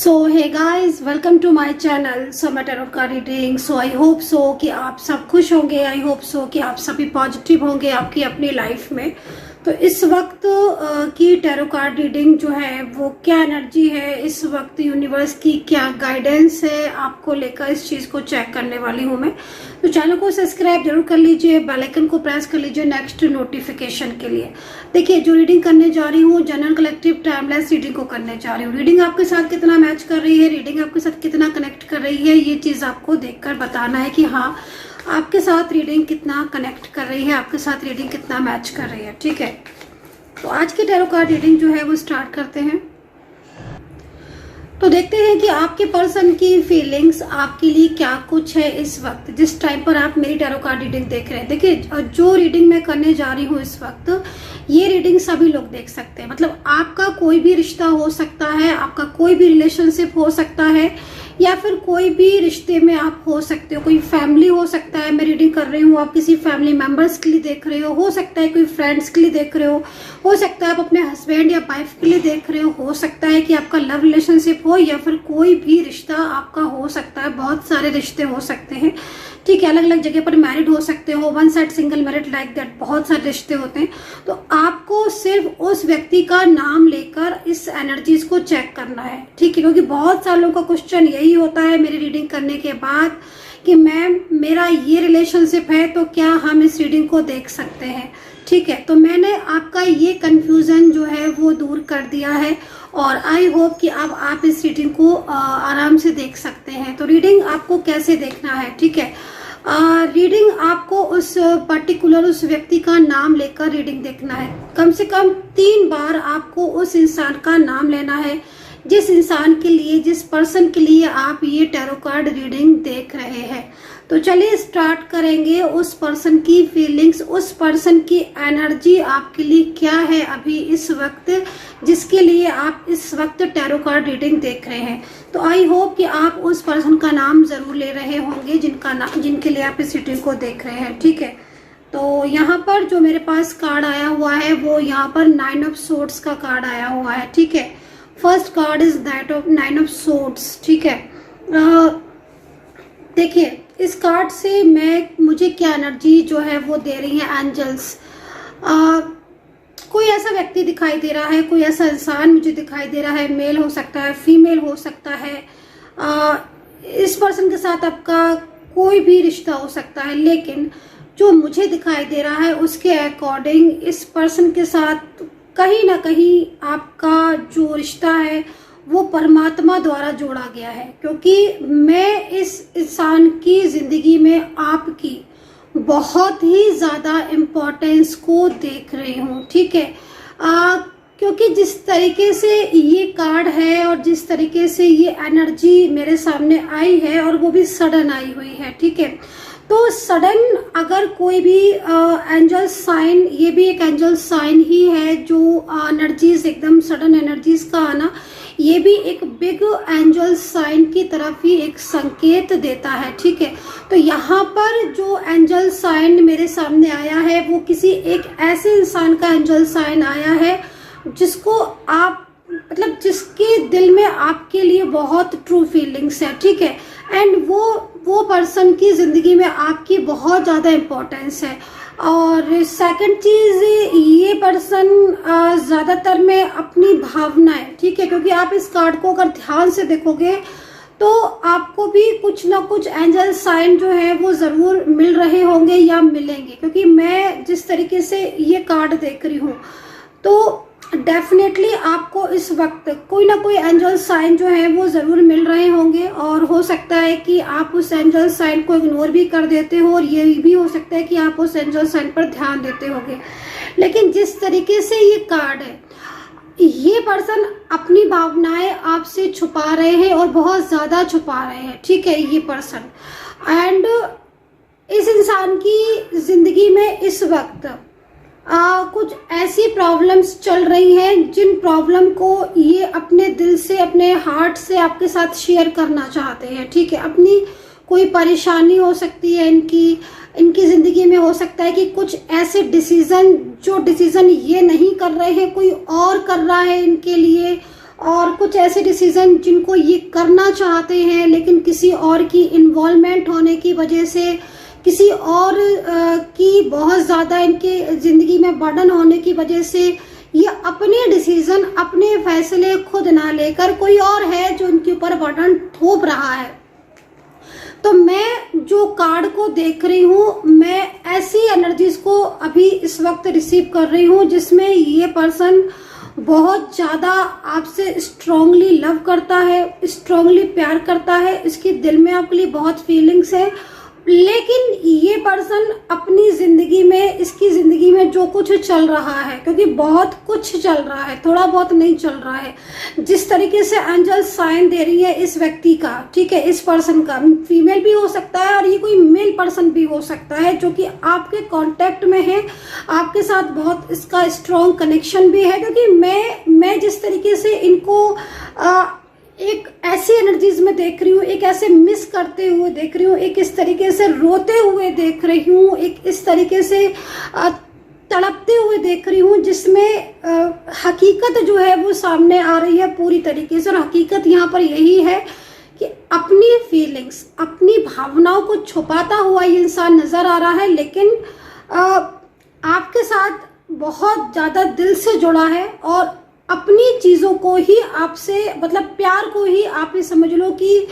So hey guys, welcome to my channel. So मैं tarot card reading. So I hope so कि आप सब खुश होंगे। आई होप सो कि आप सभी पॉजिटिव होंगे आपकी अपनी लाइफ में। तो इस वक्त की टैरो कार्ड रीडिंग जो है वो क्या एनर्जी है, इस वक्त यूनिवर्स की क्या गाइडेंस है आपको लेकर, इस चीज को चेक करने वाली हूँ मैं। तो चैनल को सब्सक्राइब जरूर कर लीजिए, बेल आइकन को प्रेस कर लीजिए नेक्स्ट नोटिफिकेशन के लिए। देखिए, जो रीडिंग करने जा रही हूँ जनरल कलेक्टिव टाइमलेस रीडिंग को करने जा रही हूँ। रीडिंग आपके साथ कितना मैच कर रही है, रीडिंग आपके साथ कितना कनेक्ट कर रही है, ये चीज आपको देखकर बताना है कि हाँ आपके साथ रीडिंग कितना कनेक्ट कर रही है, आपके साथ रीडिंग कितना मैच कर रही है। ठीक है, तो आज की टैरो कार्ड रीडिंग जो है वो स्टार्ट करते हैं। तो देखते हैं कि आपके पर्सन की फीलिंग्स आपके लिए क्या कुछ है इस वक्त, जिस टाइम पर आप मेरी टैरो कार्ड रीडिंग देख रहे हैं। देखिए, जो रीडिंग मैं करने जा रही हूँ इस वक्त, ये रीडिंग सभी लोग देख सकते हैं। मतलब आपका कोई भी रिश्ता हो सकता है, आपका कोई भी रिलेशनशिप हो सकता है, या फिर कोई भी रिश्ते में आप हो सकते हो, कोई फैमिली हो सकता है। मैं रीडिंग कर रही हूँ, आप किसी फैमिली मेंबर्स के लिए देख रहे हो सकता है कोई फ्रेंड्स के लिए देख रहे हो सकता है आप अपने हस्बैंड या वाइफ के लिए देख रहे हो सकता है कि आपका लव रिलेशनशिप हो, या फिर कोई भी रिश्ता आपका हो सकता है। बहुत सारे रिश्ते हो सकते हैं, ठीक है, अलग अलग जगह पर मैरिड हो सकते हो, one side single married, like that बहुत सारे रिश्ते होते हैं। तो आपको सिर्फ उस व्यक्ति का नाम लेकर इस एनर्जीज को चेक करना है, ठीक है, क्योंकि बहुत सालों का क्वेश्चन यही होता है मेरी रीडिंग करने के बाद कि मैम मेरा ये रिलेशनशिप है तो क्या हम इस रीडिंग को देख सकते हैं। ठीक है, तो मैंने आपका ये कंफ्यूजन जो है वो दूर कर दिया है, और आई होप कि अब आप इस रीडिंग को आराम से देख सकते हैं। तो रीडिंग आपको कैसे देखना है, ठीक है, रीडिंग आपको उस पर्टिकुलर उस व्यक्ति का नाम लेकर रीडिंग देखना है। कम से कम 3 बार आपको उस इंसान का नाम लेना है, जिस इंसान के लिए, जिस पर्सन के लिए आप ये टैरो कार्ड रीडिंग देख रहे हैं। तो चलिए स्टार्ट करेंगे। उस पर्सन की फीलिंग्स, उस पर्सन की एनर्जी आपके लिए क्या है अभी इस वक्त, जिसके लिए आप इस वक्त टैरो कार्ड रीडिंग देख रहे हैं। तो आई होप कि आप उस पर्सन का नाम जरूर ले रहे होंगे जिनके लिए आप इस रीडिंग को देख रहे हैं। ठीक है, तो यहाँ पर जो मेरे पास कार्ड आया हुआ है वो यहाँ पर 9 ऑफ सोर्ड्स का कार्ड आया हुआ है। ठीक है, first card is that of 9 of swords. ठीक है, देखिए इस कार्ड से मुझे क्या एनर्जी जो है वो दे रही है एंजल्स। कोई ऐसा व्यक्ति दिखाई दे रहा है, कोई ऐसा इंसान मुझे दिखाई दे रहा है, मेल हो सकता है, फीमेल हो सकता है। इस पर्सन के साथ आपका कोई भी रिश्ता हो सकता है, लेकिन जो मुझे दिखाई दे रहा है उसके अकॉर्डिंग इस पर्सन के साथ कहीं ना कहीं आपका जो रिश्ता है वो परमात्मा द्वारा जोड़ा गया है, क्योंकि मैं इस इंसान की जिंदगी में आपकी बहुत ही ज्यादा इम्पोर्टेंस को देख रही हूँ। ठीक है, क्योंकि जिस तरीके से ये कार्ड है और जिस तरीके से ये एनर्जी मेरे सामने आई है, और वो भी सडन आई हुई है। ठीक है, तो सडन अगर कोई भी एंजल साइन, ये भी एक एंजल साइन ही है, जो एनर्जीज एकदम सडन एनर्जीज का आना, ये भी एक बिग एंजल साइन की तरफ ही एक संकेत देता है। ठीक है, तो यहाँ पर जो एंजल साइन मेरे सामने आया है वो किसी एक ऐसे इंसान का एंजल साइन आया है जिसको आप, मतलब जिसके दिल में आपके लिए बहुत ट्रू फीलिंग्स है। ठीक है, एंड वो पर्सन की जिंदगी में आपकी बहुत ज्यादा इम्पोर्टेंस है। और सेकंड चीज, ये पर्सन ज्यादातर में अपनी भावनाएं, ठीक है, क्योंकि आप इस कार्ड को अगर ध्यान से देखोगे तो आपको भी कुछ ना कुछ एंजल साइन जो है वो जरूर मिल रहे होंगे या मिलेंगे, क्योंकि मैं जिस तरीके से ये कार्ड देख रही हूँ तो डेफिनेटली आपको इस वक्त कोई ना कोई एंजल साइन जो है वो जरूर मिल रहे होंगे, और हो सकता है कि आप उस एंजल साइन को इग्नोर भी कर देते हो, और ये भी हो सकता है कि आप उस एंजल साइन पर ध्यान देते होगे। लेकिन जिस तरीके से ये कार्ड है, ये पर्सन अपनी भावनाएं आपसे छुपा रहे हैं, और बहुत ज्यादा छुपा रहे हैं। ठीक है, ये पर्सन, एंड इस इंसान की जिंदगी में इस वक्त कुछ ऐसी प्रॉब्लम्स चल रही हैं जिन प्रॉब्लम को ये अपने दिल से, अपने हार्ट से आपके साथ शेयर करना चाहते हैं। ठीक है, अपनी कोई परेशानी हो सकती है इनकी जिंदगी में, हो सकता है कि कुछ ऐसे डिसीजन ये नहीं कर रहे हैं, कोई और कर रहा है इनके लिए, और कुछ ऐसे डिसीजन जिनको ये करना चाहते हैं लेकिन किसी और की इन्वॉल्वमेंट होने की वजह से, किसी और की बहुत ज़्यादा इनके ज़िंदगी में बर्डन होने की वजह से ये अपने डिसीजन, अपने फैसले खुद ना लेकर कोई और है जो उनके ऊपर बर्डन थोप रहा है। तो मैं जो कार्ड को देख रही हूँ, मैं ऐसी एनर्जीज को अभी इस वक्त रिसीव कर रही हूँ जिसमें ये पर्सन बहुत ज़्यादा आपसे स्ट्रांगली लव करता है, स्ट्रांगली प्यार करता है, इसके दिल में आपके लिए बहुत फीलिंग्स है। लेकिन ये पर्सन अपनी ज़िंदगी में, इसकी ज़िंदगी में जो कुछ चल रहा है, क्योंकि बहुत कुछ चल रहा है, थोड़ा बहुत नहीं चल रहा है, जिस तरीके से एंजल साइन दे रही है इस व्यक्ति का, ठीक है, इस पर्सन का, फीमेल भी हो सकता है और ये कोई मेल पर्सन भी हो सकता है जो कि आपके कांटेक्ट में है, आपके साथ बहुत इसका स्ट्रॉन्ग कनेक्शन भी है। क्योंकि मैं जिस तरीके से इनको एक ऐसी एनर्जीज में देख रही हूँ, एक ऐसे मिस करते हुए देख रही हूँ, एक इस तरीके से रोते हुए देख रही हूँ, एक इस तरीके से तड़पते हुए देख रही हूँ, जिसमें हकीकत जो है वो सामने आ रही है पूरी तरीके से। और हकीकत यहाँ पर यही है कि अपनी फीलिंग्स, अपनी भावनाओं को छुपाता हुआ ये इंसान नजर आ रहा है, लेकिन आपके साथ बहुत ज़्यादा दिल से जुड़ा है और अपनी चीज़ों को ही आपसे, मतलब प्यार को ही आप ये समझ लो कि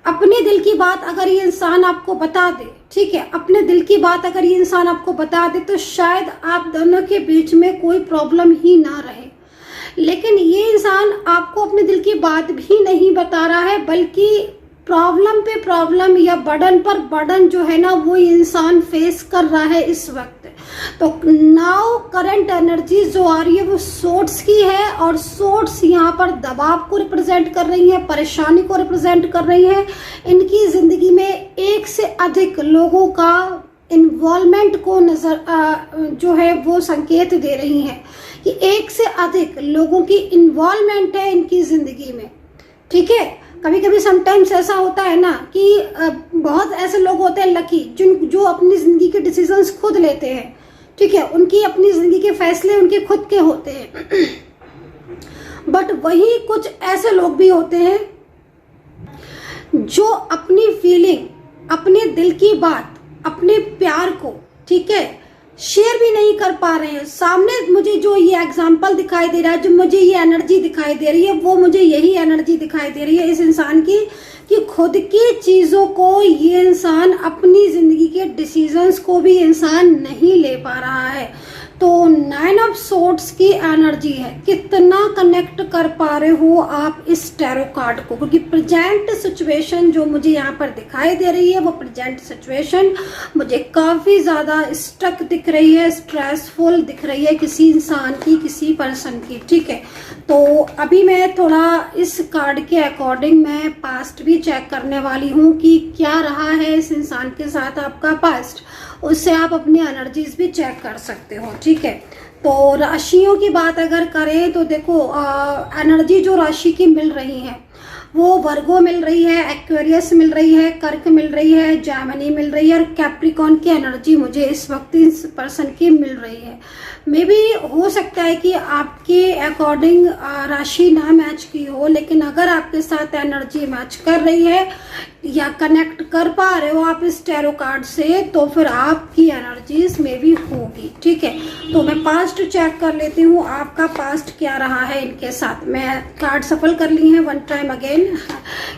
अपने दिल की बात अगर ये इंसान आपको बता दे, ठीक है, अपने दिल की बात अगर ये इंसान आपको बता दे तो शायद आप दोनों के बीच में कोई प्रॉब्लम ही ना रहे। लेकिन ये इंसान आपको अपने दिल की बात भी नहीं बता रहा है, बल्कि प्रॉब्लम पे प्रॉब्लम या बर्डन पर बर्डन जो है ना वो इंसान फेस कर रहा है इस वक्त। तो नाउ करंट एनर्जी जो आ रही है वो सोर्ट्स की है, और सोर्ट्स यहाँ पर दबाव को रिप्रेजेंट कर रही है, परेशानी को रिप्रेजेंट कर रही है। इनकी जिंदगी में एक से अधिक लोगों का इन्वॉल्वमेंट को जो है वो संकेत दे रही है कि एक से अधिक लोगों की इन्वॉल्वमेंट है इनकी जिंदगी में, ठीक है। कभी कभी समटाइम्स ऐसा होता है ना कि बहुत ऐसे लोग होते हैं लकी जो अपनी जिंदगी के डिसीजंस खुद लेते हैं, ठीक है, उनकी अपनी जिंदगी के फैसले उनके खुद के होते हैं। बट वही कुछ ऐसे लोग भी होते हैं जो अपनी फीलिंग, अपने दिल की बात, अपने प्यार को, ठीक है, शेयर भी नहीं कर पा रहे हैं। सामने मुझे जो ये एग्जाम्पल दिखाई दे रहा है, जो मुझे ये एनर्जी दिखाई दे रही है, वो मुझे यही एनर्जी दिखाई दे रही है इस इंसान की कि खुद की चीज़ों को ये इंसान, अपनी ज़िंदगी के डिसीजंस को भी इंसान नहीं ले पा रहा है। तो 9 ऑफ सोर्ड्स की एनर्जी है, कितना कनेक्ट कर पा रहे हो आप इस टैरो कार्ड को, क्योंकि प्रेजेंट सिचुएशन जो मुझे यहाँ पर दिखाई दे रही है वो प्रेजेंट सिचुएशन मुझे काफ़ी ज़्यादा स्टक दिख रही है, स्ट्रेसफुल दिख रही है किसी इंसान की, किसी पर्सन की, ठीक है। तो अभी मैं थोड़ा इस कार्ड के अकॉर्डिंग मैं पास्ट भी चेक करने वाली हूँ कि क्या रहा है इस इंसान के साथ आपका पास्ट, उससे आप अपनी एनर्जीज भी चेक कर सकते हो, ठीक है। तो राशियों की बात अगर करें तो देखो एनर्जी जो राशि की मिल रही है वो वर्गो मिल रही है, एक्वेरियस मिल रही है, कर्क मिल रही है, जेमिनी मिल रही है और कैप्रिकॉन की एनर्जी मुझे इस वक्त इस पर्सन की मिल रही है। मे बी हो सकता है कि आपके अकॉर्डिंग राशि ना मैच की हो, लेकिन अगर आपके साथ एनर्जी मैच कर रही है या कनेक्ट कर पा रहे हो आप इस टैरो कार्ड से, तो फिर आपकी एनर्जीज में भी होगी, ठीक है। तो मैं पास्ट चेक कर लेती हूँ, आपका पास्ट क्या रहा है इनके साथ। मैं कार्ड सफल कर ली है वन टाइम अगेन,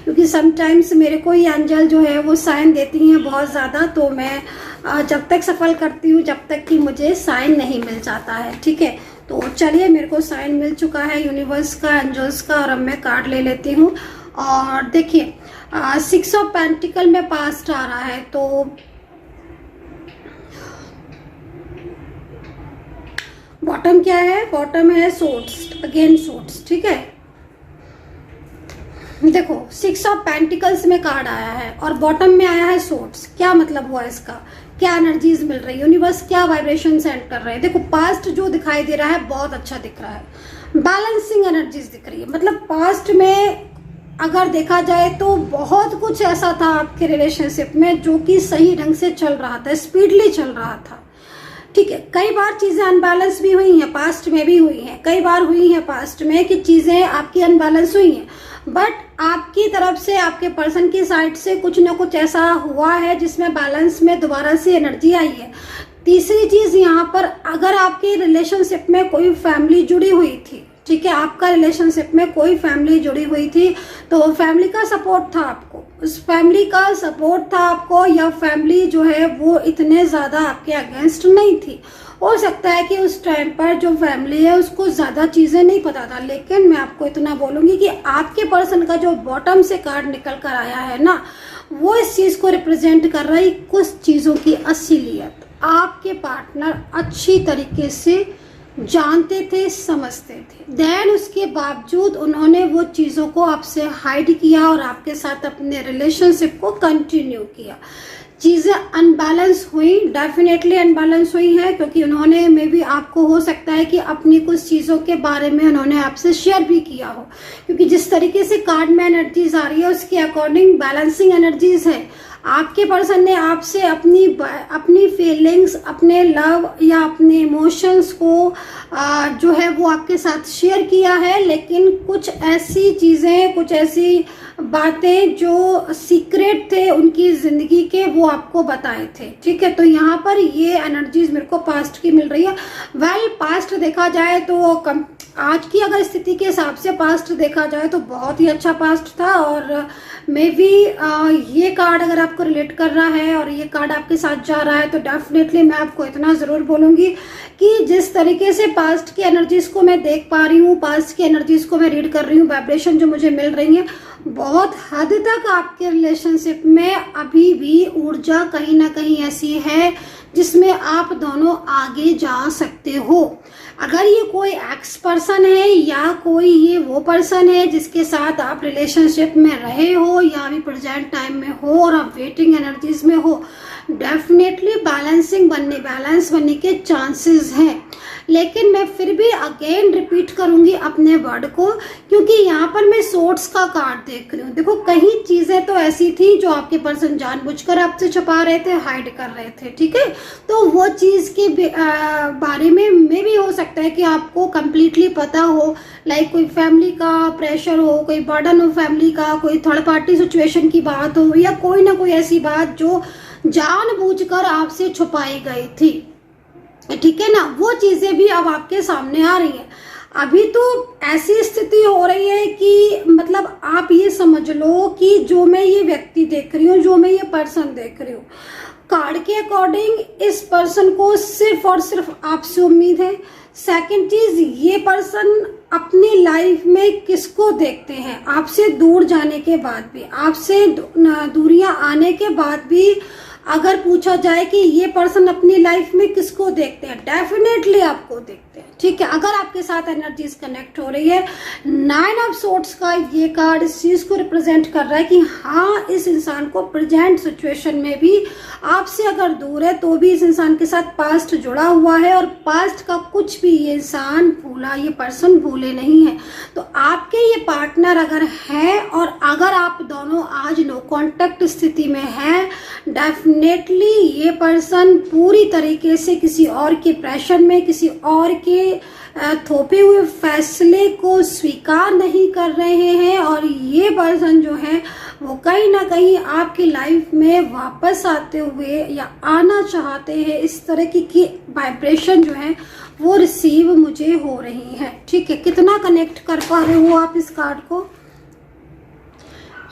क्योंकि समटाइम्स मेरे को ही एंजल जो है वो साइन देती हैं बहुत ज़्यादा, तो मैं जब तक सफल करती हूँ जब तक कि मुझे साइन नहीं मिल जाता है, ठीक है। तो चलिए, मेरे को साइन मिल चुका है यूनिवर्स का, एंजल्स का, और अब मैं कार्ड ले लेती हूँ। और देखिए 6 ऑफ पेंटिकल में पास्ट आ रहा है, तो बॉटम क्या है, बॉटम है सोर्ड्स, अगेन सोर्ड्स, ठीक है। देखो 6 ऑफ पेंटिकल्स में कार्ड आया है और बॉटम में आया है सोर्ड्स। क्या मतलब हुआ इसका, क्या एनर्जीज मिल रही है, यूनिवर्स क्या वाइब्रेशन सेंड कर रहे हैं। देखो पास्ट जो दिखाई दे रहा है बहुत अच्छा दिख रहा है, बैलेंसिंग एनर्जीज दिख रही है। मतलब पास्ट में अगर देखा जाए तो बहुत कुछ ऐसा था आपके रिलेशनशिप में जो कि सही ढंग से चल रहा था, स्पीडली चल रहा था, ठीक है, कई बार चीजें अनबैलेंस भी हुई हैं, पास्ट में भी हुई हैं, कई बार हुई हैं पास्ट में कि चीजें आपकी अनबैलेंस हुई हैं, बट आपकी तरफ से, आपके पर्सन की साइड से कुछ ना कुछ ऐसा हुआ है जिसमें बैलेंस में दोबारा से एनर्जी आई है। तीसरी चीज यहाँ पर, अगर आपके रिलेशनशिप में कोई फैमिली जुड़ी हुई थी, ठीक है, आपका रिलेशनशिप में कोई फैमिली जुड़ी हुई थी, तो फैमिली का सपोर्ट था आपको, उस फैमिली का सपोर्ट था आपको, या फैमिली जो है वो इतने ज्यादा आपके अगेंस्ट नहीं थी। हो सकता है कि उस टाइम पर जो फैमिली है उसको ज्यादा चीजें नहीं पता था, लेकिन मैं आपको इतना बोलूंगी कि आपके पर्सन का जो बॉटम से कार्ड निकल कर आया है ना, वो इस चीज को रिप्रेजेंट कर रही कुछ चीजों की असलियत आपके पार्टनर अच्छी तरीके से जानते थे, समझते थे, देन उसके बावजूद उन्होंने वो चीज़ों को आपसे हाइड किया और आपके साथ अपने रिलेशनशिप को कंटिन्यू किया। चीज़ें अनबैलेंस हुई, डेफिनेटली अनबैलेंस हुई है, क्योंकि उन्होंने मे बी, आपको हो सकता है कि अपनी कुछ चीज़ों के बारे में उन्होंने आपसे शेयर भी किया हो, क्योंकि जिस तरीके से कार्ड में एनर्जीज आ रही है उसके अकॉर्डिंग बैलेंसिंग एनर्जीज है। आपके पर्सन ने आपसे अपनी फीलिंग्स, अपने लव या अपने इमोशंस को जो है वो आपके साथ शेयर किया है, लेकिन कुछ ऐसी चीज़ें, कुछ ऐसी बातें जो सीक्रेट थे उनकी जिंदगी के, वो आपको बताए थे। ठीक है, तो यहाँ पर ये एनर्जीज मेरे को पास्ट की मिल रही है। वेल, पास्ट देखा जाए तो आज की अगर स्थिति के हिसाब से पास्ट देखा जाए तो बहुत ही अच्छा पास्ट था, और मे बी ये कार्ड अगर आपको रिलेट कर रहा है और ये कार्ड आपके साथ जा रहा है तो डेफिनेटली मैं आपको इतना ज़रूर बोलूँगी कि जिस तरीके से पास्ट की एनर्जीज को मैं देख पा रही हूँ, पास्ट की एनर्जीज को मैं रीड कर रही हूँ, वाइब्रेशन जो मुझे मिल रही है, बहुत हद तक आपके रिलेशनशिप में अभी भी ऊर्जा कहीं ना कहीं ऐसी है जिसमें आप दोनों आगे जा सकते हो। अगर ये कोई एक्स पर्सन है या कोई ये वो पर्सन है जिसके साथ आप रिलेशनशिप में रहे हो या अभी प्रेजेंट टाइम में हो और आप वेटिंग एनर्जीज में हो, डेफिनेटली बैलेंस बनने के चांसेस हैं। लेकिन मैं फिर भी अगेन रिपीट करूंगी अपने वर्ड को, क्योंकि यहाँ पर मैं सोर्ट्स का कार्ड देख रही हूँ। देखो, कहीं चीजें तो ऐसी थी जो आपके पर्सन जानबूझकर आपसे छुपा रहे थे, हाइड कर रहे थे। ठीक है, तो वो चीज के बारे में भी हो सकता है कि आपको कंप्लीटली पता हो, लाइक कोई फैमिली का प्रेशर हो, कोई बर्डन हो फैमिली का, कोई थर्ड पार्टी सिचुएशन की बात हो, या कोई ना कोई ऐसी बात जो जानबूझकर आपसे छुपाई गई थी। ठीक है ना, वो चीजें भी अब आपके सामने आ रही हैं। अभी तो ऐसी स्थिति हो रही है कि मतलब आप ये समझ लो कि जो मैं ये व्यक्ति देख रही हूँ, जो मैं ये पर्सन देख रही हूँ, कार्ड के अकॉर्डिंग इस पर्सन को सिर्फ और सिर्फ आपसे उम्मीद है। सेकंड चीज, ये पर्सन अपनी लाइफ में किसको देखते हैं, आपसे दूर जाने के बाद भी, आपसे दूरियां आने के बाद भी अगर पूछा जाए कि ये पर्सन अपनी लाइफ में किसको देखते हैं, डेफिनेटली आपको देखते हैं। ठीक है, अगर आपके साथ एनर्जीज कनेक्ट हो रही है, 9 ऑफ सोर्ट्स का ये कार्ड इस चीज को रिप्रेजेंट कर रहा है कि हाँ, इस इंसान को प्रेजेंट सिचुएशन में भी आपसे अगर दूर है तो भी इस इंसान के साथ पास्ट जुड़ा हुआ है, और पास्ट का कुछ भी ये इंसान भूला, ये पर्सन भूले नहीं है। तो आपके ये पार्टनर अगर है और अगर आप दोनों आज नो कॉन्टेक्ट स्थिति में हैं, डेफिनेटली ये पर्सन पूरी तरीके से किसी और के प्रेशर में, किसी और के थोपे हुए फैसले को स्वीकार नहीं कर रहे हैं, और ये पर्सन जो है वो कहीं ना कहीं आपकी लाइफ में वापस आते हुए या आना चाहते हैं। इस तरह की वाइब्रेशन जो है वो रिसीव मुझे हो रही है। ठीक है, कितना कनेक्ट कर पा रहे हो आप इस कार्ड को,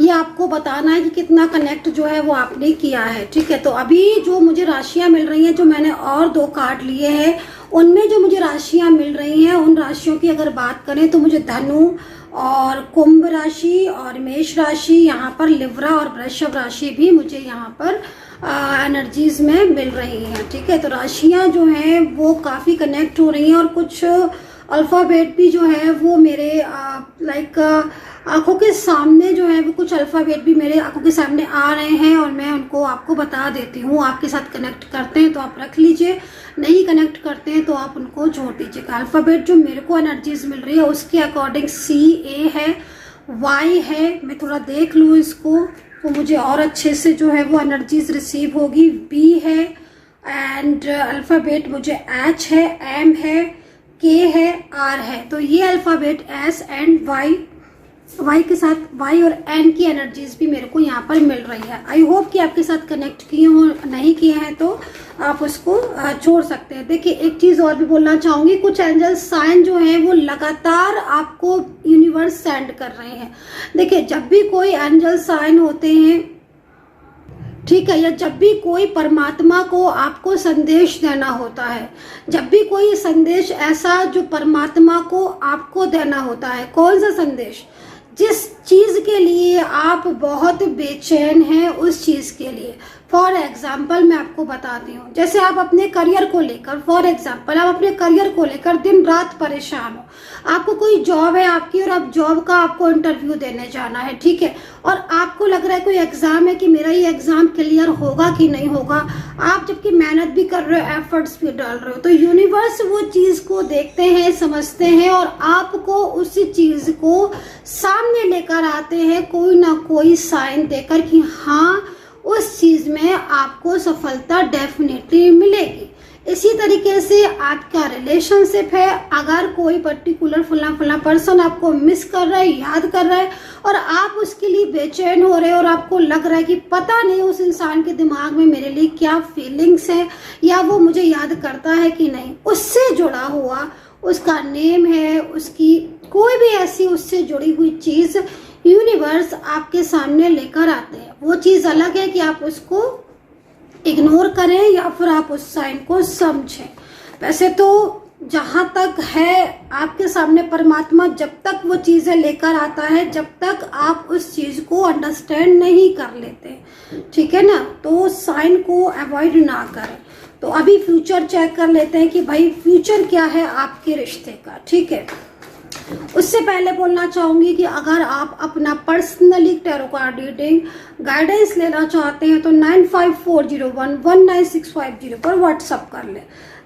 ये आपको बताना है कि कितना कनेक्ट जो है वो आपने किया है। ठीक है, तो अभी जो मुझे राशियां मिल रही हैं, जो मैंने और 2 कार्ड लिए हैं, उनमें जो मुझे राशियां मिल रही हैं, उन राशियों की अगर बात करें तो मुझे धनु और कुंभ राशि और मेष राशि, यहाँ पर लिब्रा और वृषभ राशि भी मुझे यहाँ पर एनर्जीज में मिल रही हैं। ठीक है, तो राशियां जो हैं वो काफ़ी कनेक्ट हो रही हैं, और कुछ अल्फ़ाबेट भी जो है वो मेरे लाइक आंखों के सामने जो है वो कुछ अल्फ़ाबेट भी मेरे आंखों के सामने आ रहे हैं, और मैं उनको आपको बता देती हूँ। आपके साथ कनेक्ट करते हैं तो आप रख लीजिए, नहीं कनेक्ट करते हैं तो आप उनको छोड़ दीजिएगा। अल्फ़ाबेट जो मेरे को एनर्जीज मिल रही है उसके अकॉर्डिंग CA है, Y है, मैं थोड़ा देख लूँ इसको तो मुझे और अच्छे से जो है वो एनर्जीज रिसीव होगी। B है, एंड अल्फ़ाबेट मुझे H है, M है, K है, R है। तो ये अल्फ़ाबेट S एंड Y के साथ Y और N की एनर्जीज भी मेरे को यहाँ पर मिल रही है। आई होप कि आपके साथ कनेक्ट किए हो, नहीं किए हैं तो आप उसको छोड़ सकते हैं। देखिए एक चीज़ और भी बोलना चाहूँगी, कुछ एंजल साइन जो है वो लगातार आपको यूनिवर्स सेंड कर रहे हैं। देखिए जब भी कोई एंजल साइन होते हैं, ठीक है, या जब भी कोई परमात्मा को आपको संदेश देना होता है, जब भी कोई संदेश ऐसा जो परमात्मा को आपको देना होता है, कौन सा संदेश, जिस चीज के लिए आप बहुत बेचैन हैं उस चीज के लिए। फॉर एग्जाम्पल मैं आपको बताती हूँ, जैसे आप अपने करियर को लेकर, फॉर एग्जाम्पल आप अपने करियर को लेकर दिन रात परेशान हो, आपको कोई जॉब है आपकी और आप जॉब का आपको इंटरव्यू देने जाना है, ठीक है, और आपको लग रहा है कोई एग्जाम है कि मेरा ये एग्जाम क्लियर होगा कि नहीं होगा, आप जबकि मेहनत भी कर रहे हो, एफर्ट्स भी डाल रहे हो, तो यूनिवर्स वो चीज को देखते हैं, समझते हैं और आपको उसी चीज को सामने लेकर आते हैं कोई ना कोई साइन देकर कि हाँ उस चीज में आपको सफलता डेफिनेटली मिलेगी। इसी तरीके से आपका रिलेशनशिप है, अगर कोई पर्टिकुलर फला पर्सन आपको मिस कर रहा है, याद कर रहा है और आप उसके लिए बेचैन हो रहे हो और आपको लग रहा है कि पता नहीं उस इंसान के दिमाग में मेरे लिए क्या फीलिंग्स है या वो मुझे याद करता है कि नहीं, उससे जुड़ा हुआ उसका नेम है, उसकी कोई भी ऐसी उससे जुड़ी हुई चीज यूनिवर्स आपके सामने लेकर आते हैं। वो चीज अलग है कि आप उसको इग्नोर करें या फिर आप उस साइन को समझें। वैसे तो जहां तक है आपके सामने परमात्मा जब तक वो चीजें लेकर आता है, जब तक आप उस चीज को अंडरस्टैंड नहीं कर लेते, ठीक है ना, तो साइन को अवॉइड ना करें। तो अभी फ्यूचर चेक कर लेते हैं कि भाई फ्यूचर क्या है आपके रिश्ते का, ठीक है। उससे पहले बोलना चाहूंगी कि अगर आप अपना personally tarot card reading guidance लेना चाहते हैं तो 9540119650 पर व्हाट्सअप कर ले।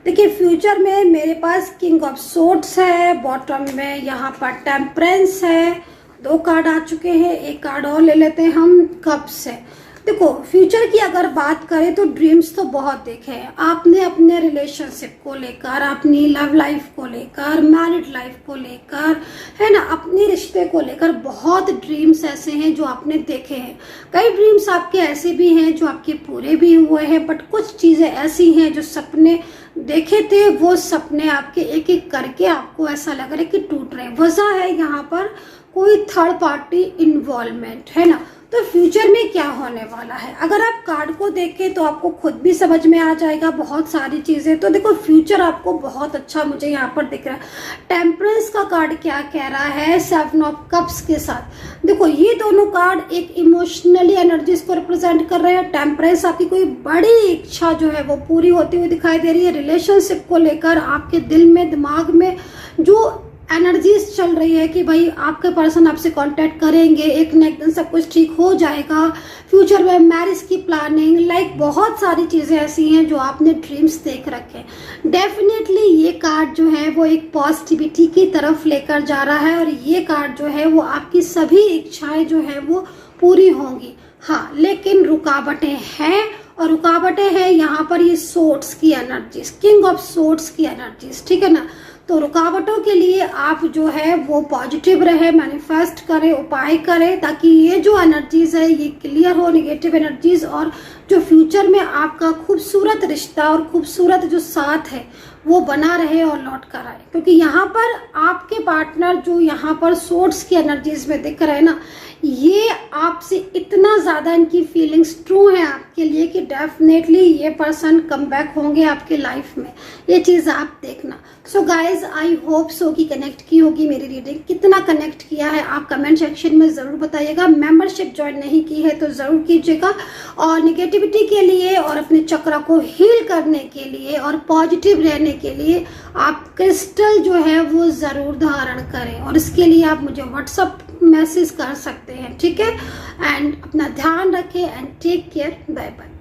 देखिए फ्यूचर में मेरे पास किंग ऑफ सोर्ड्स है, बॉटम में यहाँ पर टेम्परेंस है, 2 कार्ड आ चुके हैं, एक कार्ड और ले लेते हैं हम, कप्स है। देखो फ्यूचर की अगर बात करें तो ड्रीम्स तो बहुत देखे हैं आपने, अपने रिलेशनशिप को लेकर, अपनी लव लाइफ को लेकर, मैरिड लाइफ को लेकर, है ना, अपने रिश्ते को लेकर बहुत ड्रीम्स ऐसे हैं जो आपने देखे हैं। कई ड्रीम्स आपके ऐसे भी हैं जो आपके पूरे भी हुए हैं, बट कुछ चीजें ऐसी हैं जो सपने देखे थे वो सपने आपके एक एक करके आपको ऐसा लग रहा है कि टूट रहे हैं। वजह है यहाँ पर कोई थर्ड पार्टी इन्वॉल्वमेंट, है ना। तो फ्यूचर में क्या होने वाला है, अगर आप कार्ड को देखें तो आपको खुद भी समझ में आ जाएगा बहुत सारी चीजें। तो देखो फ्यूचर आपको बहुत अच्छा मुझे यहाँ पर दिख रहा है। टेम्परेंस का कार्ड क्या कह रहा है 7 ऑफ कप्स के साथ, देखो ये दोनों कार्ड एक इमोशनली एनर्जीज को रिप्रेजेंट कर रहे हैं। टेम्परेंस आपकी कोई बड़ी इच्छा जो है वो पूरी होती हुई दिखाई दे रही है। रिलेशनशिप को लेकर आपके दिल में, दिमाग में जो एनर्जीज चल रही है कि भाई आपके पर्सन आपसे कांटेक्ट करेंगे, एक न एक दिन सब कुछ ठीक हो जाएगा। फ्यूचर में मैरिज की प्लानिंग, लाइक बहुत सारी चीजें ऐसी हैं जो आपने ड्रीम्स देख रखे हैं। डेफिनेटली ये कार्ड जो है वो एक पॉजिटिविटी की तरफ लेकर जा रहा है और ये कार्ड जो है वो आपकी सभी इच्छाएं जो है वो पूरी होंगी। हाँ लेकिन रुकावटें हैं, और रुकावटें हैं यहाँ पर ये सोर्ड्स की एनर्जीज, किंग ऑफ सोर्ड्स की एनर्जीज, ठीक है ना। तो रुकावटों के लिए आप जो है वो पॉजिटिव रहे, मैनिफेस्ट करें, उपाय करें ताकि ये जो एनर्जीज है ये क्लियर हो, नेगेटिव एनर्जीज, और जो फ्यूचर में आपका खूबसूरत रिश्ता और खूबसूरत जो साथ है वो बना रहे और लौट कर आए। क्योंकि यहाँ पर आपके पार्टनर जो यहाँ पर सोर्स की एनर्जीज में दिख रहे हैं ना, ये आपसे इतना ज्यादा इनकी फीलिंग्स ट्रू है आपके लिए कि डेफिनेटली ये पर्सन कम बैक होंगे आपके लाइफ में। ये चीज आप देखना। So guys I hope so कि कनेक्ट की होगी मेरी रीडिंग। कितना कनेक्ट किया है आप कमेंट सेक्शन में जरूर बताइएगा। मेंबरशिप ज्वाइन नहीं की है तो जरूर कीजिएगा। और निगेटिविटी के लिए और अपने चक्र को हील करने के लिए और पॉजिटिव रहने के लिए आप क्रिस्टल जो है वो जरूर धारण करें, और इसके लिए आप मुझे व्हाट्सएप मैसेज कर सकते हैं, ठीक है। एंड अपना ध्यान रखें and take care, bye bye.